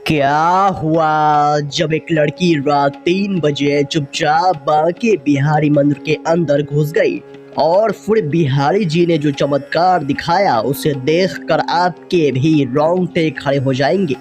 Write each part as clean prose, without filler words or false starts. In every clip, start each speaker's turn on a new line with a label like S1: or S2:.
S1: क्या हुआ जब एक लड़की रात 3 बजे चुपचाप बांके बिहारी मंदिर के अंदर घुस गई और फिर बिहारी जी ने जो चमत्कार दिखाया उसे देखकर आपके भी रोंगटे खड़े हो जाएंगे।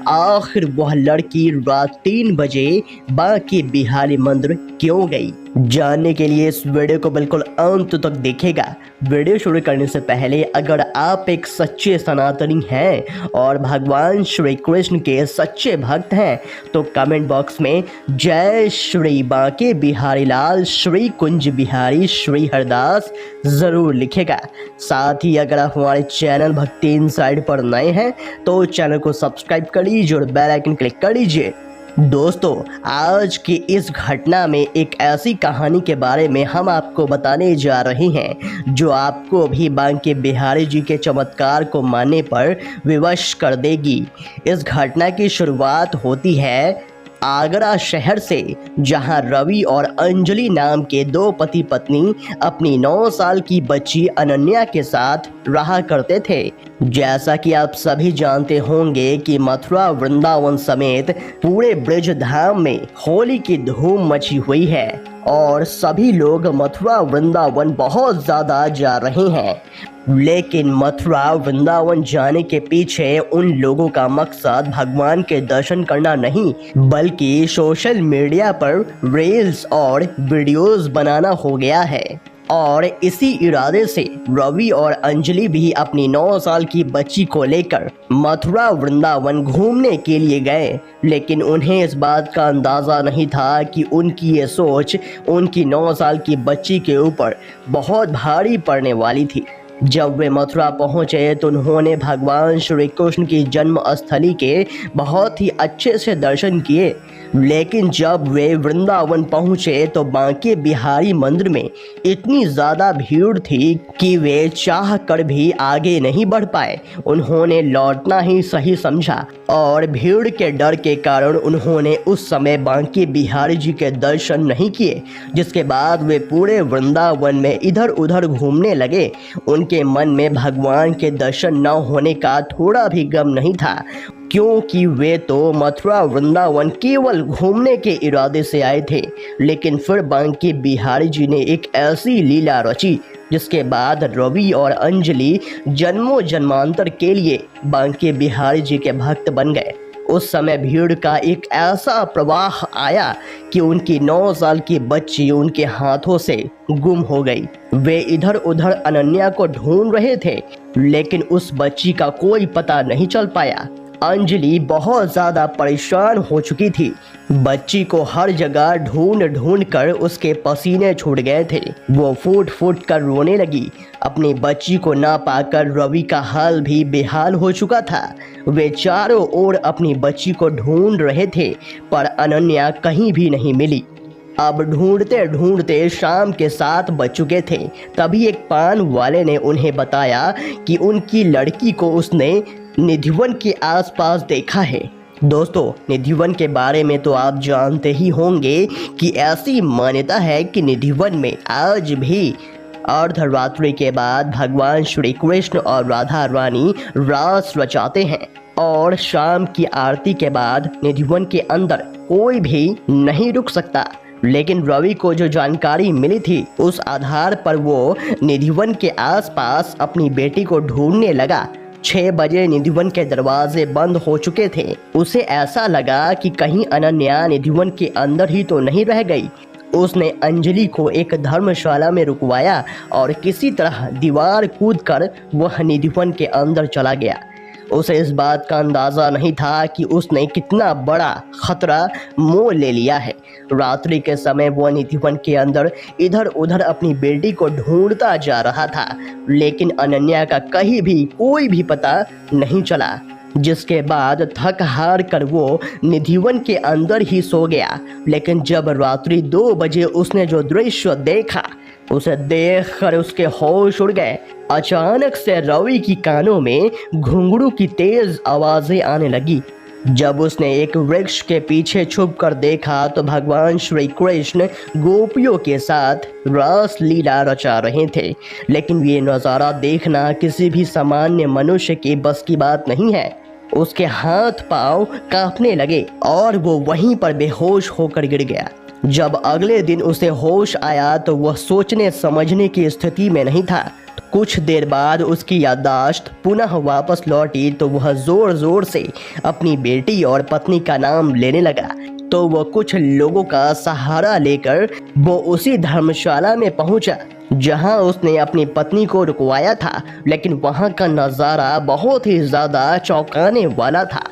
S1: आखिर वह लड़की रात 3 बजे बांके बिहारी मंदिर क्यों गई? जानने के लिए इस वीडियो को बिल्कुल अंत तक देखेगा। वीडियो शुरू करने से पहले अगर आप एक सच्चे सनातनी हैं और भगवान श्री कृष्ण के सच्चे भक्त हैं तो कमेंट बॉक्स में जय श्री बांके बिहारी लाल श्री कुंज बिहारी श्री हरदास जरूर लिखेगा। साथ ही अगर आप हमारे चैनल भक्ति इनसाइड पर नए हैं तो चैनल को सब्सक्राइब कर लीजिए और बेल आइकन क्लिक कर लीजिए। दोस्तों, आज की इस घटना में एक ऐसी कहानी के बारे में हम आपको बताने जा रहे हैं जो आपको भी बांके बिहारी जी के चमत्कार को मानने पर विवश कर देगी। इस घटना की शुरुआत होती है आगरा शहर से, जहां रवि और अंजलि नाम के दो पति पत्नी अपनी 9 साल की बच्ची अनन्या के साथ रहा करते थे। जैसा कि आप सभी जानते होंगे कि मथुरा वृंदावन समेत पूरे ब्रज धाम में होली की धूम मची हुई है और सभी लोग मथुरा वृंदावन बहुत ज़्यादा जा रहे हैं। लेकिन मथुरा वृंदावन जाने के पीछे उन लोगों का मकसद भगवान के दर्शन करना नहीं बल्कि सोशल मीडिया पर रील्स और वीडियोस बनाना हो गया है। और इसी इरादे से रवि और अंजलि भी अपनी 9 साल की बच्ची को लेकर मथुरा वृंदावन घूमने के लिए गए। लेकिन उन्हें इस बात का अंदाज़ा नहीं था कि उनकी ये सोच उनकी 9 साल की बच्ची के ऊपर बहुत भारी पड़ने वाली थी। जब वे मथुरा पहुंचे तो उन्होंने भगवान श्री कृष्ण की जन्म स्थली के बहुत ही अच्छे से दर्शन किए। लेकिन जब वे वृंदावन पहुंचे तो बांके बिहारी मंदिर में इतनी ज़्यादा भीड़ थी कि वे चाह कर भी आगे नहीं बढ़ पाए। उन्होंने लौटना ही सही समझा और भीड़ के डर के कारण उन्होंने उस समय बांके बिहारी जी के दर्शन नहीं किए। जिसके बाद वे पूरे वृंदावन में इधर उधर घूमने लगे। उनके मन में भगवान के दर्शन न होने का थोड़ा भी गम नहीं था, क्योंकि वे तो मथुरा वृंदावन केवल घूमने के इरादे से आए थे। लेकिन फिर बांके बिहारी जी ने एक ऐसी लीला रची जिसके बाद रवि और अंजलि जन्मों जन्मांतर के लिए बांके बिहारी जी के भक्त बन गए। उस समय भीड़ का एक ऐसा प्रवाह आया कि उनकी 9 साल की बच्ची उनके हाथों से गुम हो गई। वे इधर उधर अनन्या को ढूंढ रहे थे लेकिन उस बच्ची का कोई पता नहीं चल पाया। अंजलि बहुत ज़्यादा परेशान हो चुकी थी। बच्ची को हर जगह ढूंढ ढूंढ कर उसके पसीने छूट गए थे। वो फूट फूट कर रोने लगी। अपनी बच्ची को ना पाकर रवि का हाल भी बेहाल हो चुका था। वे चारों ओर अपनी बच्ची को ढूंढ रहे थे पर अनन्या कहीं भी नहीं मिली। अब ढूंढते ढूंढते शाम के 7 बज चुके थे। तभी एक पान वाले ने उन्हें बताया कि उनकी लड़की को उसने निधिवन के आसपास देखा है। दोस्तों, निधिवन के बारे में तो आप जानते ही होंगे कि ऐसी मान्यता है कि निधिवन में आज भी अर्धरात्रि के बाद भगवान श्री कृष्ण और राधा रानी रास रचाते हैं और शाम की आरती के बाद निधिवन के अंदर कोई भी नहीं रुक सकता। लेकिन रवि को जो जानकारी मिली थी उस आधार पर वो निधिवन के आसपास अपनी बेटी को ढूंढने लगा। 6 बजे निधिवन के दरवाजे बंद हो चुके थे। उसे ऐसा लगा कि कहीं अनन्या निधिवन के अंदर ही तो नहीं रह गई। उसने अंजलि को एक धर्मशाला में रुकवाया और किसी तरह दीवार कूदकर वह निधिवन के अंदर चला गया। उसे इस बात का अंदाज़ा नहीं था कि उसने कितना बड़ा खतरा मोल ले लिया है। रात्रि के समय वह निधिवन के अंदर इधर उधर अपनी बेटी को ढूंढता जा रहा था लेकिन अनन्या का कहीं भी कोई भी पता नहीं चला। जिसके बाद थक हार कर वो निधिवन के अंदर ही सो गया। लेकिन जब रात्रि 2 बजे उसने जो दृश्य देखा उसे देखकर उसके होश उड़ गए। अचानक से रवि की कानों में घुंघरू की तेज आवाजें आने लगी। जब उसने एक वृक्ष के पीछे छुप कर देखा तो भगवान श्री कृष्ण गोपियों के साथ रास लीला रचा रहे थे। लेकिन ये नज़ारा देखना किसी भी सामान्य मनुष्य के बस की बात नहीं है। उसके हाथ पांव कांपने लगे और वो वहीं पर बेहोश होकर गिर गया। जब अगले दिन उसे होश आया तो वह सोचने समझने की स्थिति में नहीं था। कुछ देर बाद उसकी याददाश्त पुनः वापस लौटी तो वह जोर जोर से अपनी बेटी और पत्नी का नाम लेने लगा। तो वह कुछ लोगों का सहारा लेकर वो उसी धर्मशाला में पहुंचा जहां उसने अपनी पत्नी को रुकवाया था, लेकिन वहां का नज़ारा बहुत ही ज़्यादा चौंकाने वाला था,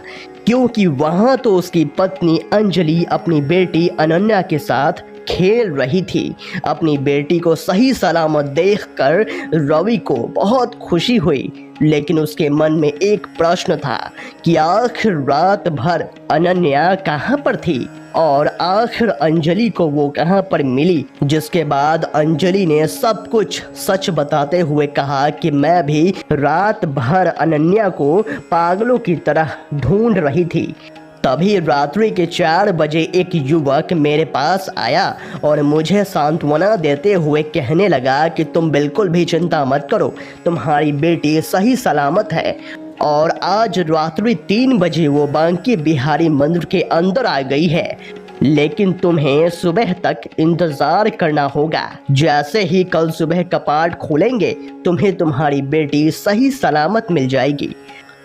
S1: क्योंकि वहां तो उसकी पत्नी अंजलि अपनी बेटी अनन्या के साथ खेल रही थी। अपनी बेटी को सही सलामत देखकर रवि को बहुत खुशी हुई, लेकिन उसके मन में एक प्रश्न था कि आखिर रात भर अनन्या कहाँ पर थी और आखिर अंजलि को वो कहाँ पर मिली। जिसके बाद अंजलि ने सब कुछ सच बताते हुए कहा कि मैं भी रात भर अनन्या को पागलों की तरह ढूंढ रही थी। तभी रात्रि के 4 बजे एक युवक मेरे पास आया और मुझे सांत्वना देते हुए कहने लगा कि तुम बिल्कुल भी चिंता मत करो, तुम्हारी बेटी सही सलामत है और आज रात्रि 3 बजे वो बांके बिहारी मंदिर के अंदर आ गई है, लेकिन तुम्हें सुबह तक इंतजार करना होगा। जैसे ही कल सुबह कपाट खोलेंगे तुम्हें तुम्हारी बेटी सही सलामत मिल जाएगी।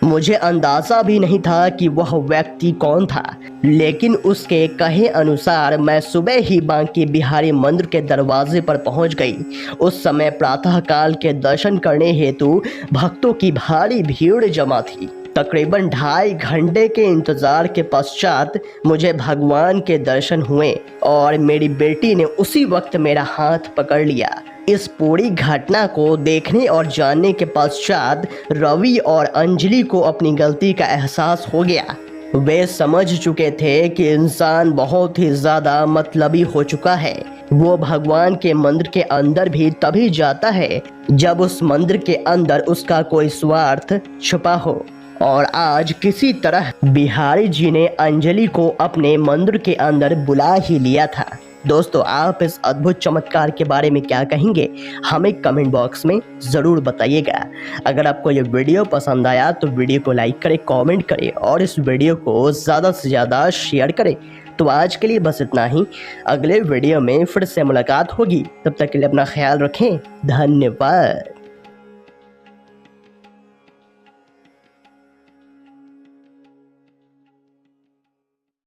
S1: मुझे अंदाजा भी नहीं था कि वह व्यक्ति कौन था, लेकिन उसके कहे अनुसार मैं सुबह ही बांके बिहारी मंदिर के दरवाजे पर पहुंच गई। उस समय प्रातःकाल के दर्शन करने हेतु भक्तों की भारी भीड़ जमा थी। तकरीबन 2.5 घंटे के इंतजार के पश्चात मुझे भगवान के दर्शन हुए और मेरी बेटी ने उसी वक्त मेरा हाथ पकड़ लिया। इस पूरी घटना को देखने और जानने के पश्चात रवि और अंजलि को अपनी गलती का एहसास हो गया। वे समझ चुके थे कि इंसान बहुत ही ज़्यादा मतलबी हो चुका है। वो भगवान के मंदिर के अंदर भी तभी जाता है जब उस मंदिर के अंदर उसका कोई स्वार्थ छुपा हो। और आज किसी तरह बिहारी जी ने अंजलि को अपने मंदिर के अंदर बुला ही लिया था। दोस्तों, आप इस अद्भुत चमत्कार के बारे में क्या कहेंगे, हमें कमेंट बॉक्स में ज़रूर बताइएगा। अगर आपको ये वीडियो पसंद आया तो वीडियो को लाइक करें, कमेंट करें और इस वीडियो को ज़्यादा से ज़्यादा शेयर करें। तो आज के लिए बस इतना ही। अगले वीडियो में फिर से मुलाकात होगी, तब तक के लिए अपना ख्याल रखें। धन्यवाद।